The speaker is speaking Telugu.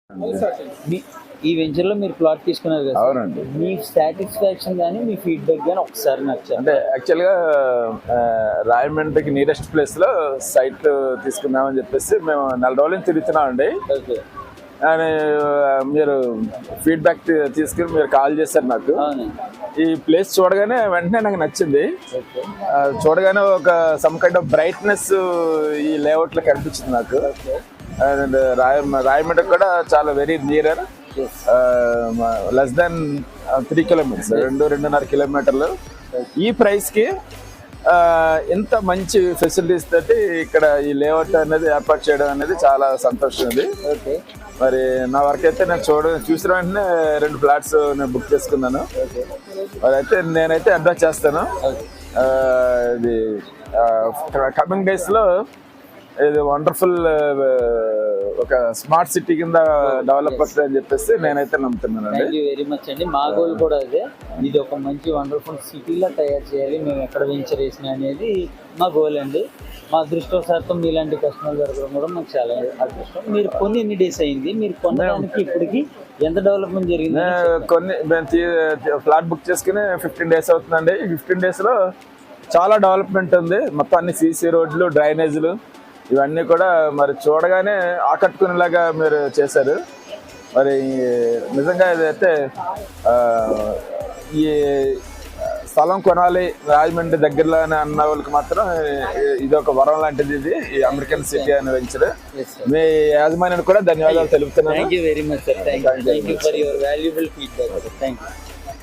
మీ ఈ వెంచర్లో మీరు ప్లాట్ తీసుకున్నారు కదా, అవునండి. మీ సాటిస్ఫాక్షన్ కానీ మీ ఫీడ్బ్యాక్ కానీ ఒకసారి నాకు అంటే యాక్చువల్గా రాయమండ్రికి నియరెస్ట్ ప్లేస్లో సైట్ తీసుకుందామని చెప్పేసి మేము 4 రోజులు తిరుగుతున్నామండి. ఓకే. అని మీరు ఫీడ్బ్యాక్ తీసుకుని మీరు కాల్ చేశారు నాకు. ఈ ప్లేస్ చూడగానే వెంటనే నాకు నచ్చింది. చూడగానే ఒక సమ్ కైండ్ ఆఫ్ బ్రైట్నెస్ ఈ లేఅవుట్లో కనిపించింది నాకు. అండ్ రాయమండ్రికి కూడా చాలా very nearer, less than 3 kilometres, 2-2.5 కిలోమీటర్లు. ఈ ప్రైస్కి ఎంత మంచి ఫెసిలిటీస్ తోటి ఇక్కడ ఈ లేఅవుట్ అనేది ఏర్పాటు చేయడం అనేది చాలా సంతోషం. ఇది మరి నా వరకు అయితే నేను చూసిన వెంటనే 2 ఫ్లాట్స్ నేను బుక్ చేసుకున్నాను. మరి అయితే నేనైతే అడ్వైస్ చేస్తాను, ఇది కమింగ్ డేస్లో ఇది వండర్ఫుల్ ఒక స్మార్ట్ సిటీ కింద డెవలప్ అవుతుంది అని చెప్పేసి నేనైతే నమ్ముతున్నాను. థ్యాంక్ యూ వెరీ మచ్ అండి. మా గోల్ కూడా అదే, ఇది ఒక మంచి వండర్ఫుల్ సిటీలా తయారు చేయాలి, మేము ఎక్కడ వెంచర్ వేసినా అనేది మా గోల్ అండి. మా అదృష్టవశాత్తు మీలాంటి కస్టమర్ దొరకడం కూడా మాకు చాలా అదృష్టం. మీరు కొన్ని ఎన్ని డేస్ అయింది, మీరు కొనడానికి ఇప్పటికి ఎంత డెవలప్మెంట్ జరిగింది? మేము ఫ్లాట్ బుక్ చేసుకుని 15 days అవుతుందండి. ఈ 15 daysలో చాలా డెవలప్మెంట్ ఉంది. మొత్తం అన్ని సీసీ రోడ్లు, డ్రైనేజీలు ఇవన్నీ కూడా మరి చూడగానే ఆకట్టుకునేలాగా మీరు చేశారు. మరి నిజంగా ఇదైతే ఈ స్థలం కొనాలి రాజమండ్రి దగ్గరలో అన్న వాళ్ళకి మాత్రం ఇది ఒక వరం లాంటిది. ఇది ఈ అమెరికన్ సిటీ అని వెంచర్. మీ యాజమాన్యానికి కూడా ధన్యవాదాలు తెలుపుతున్నాను. Thank you very much sir. Thank you for your valuable feedback. Thank you.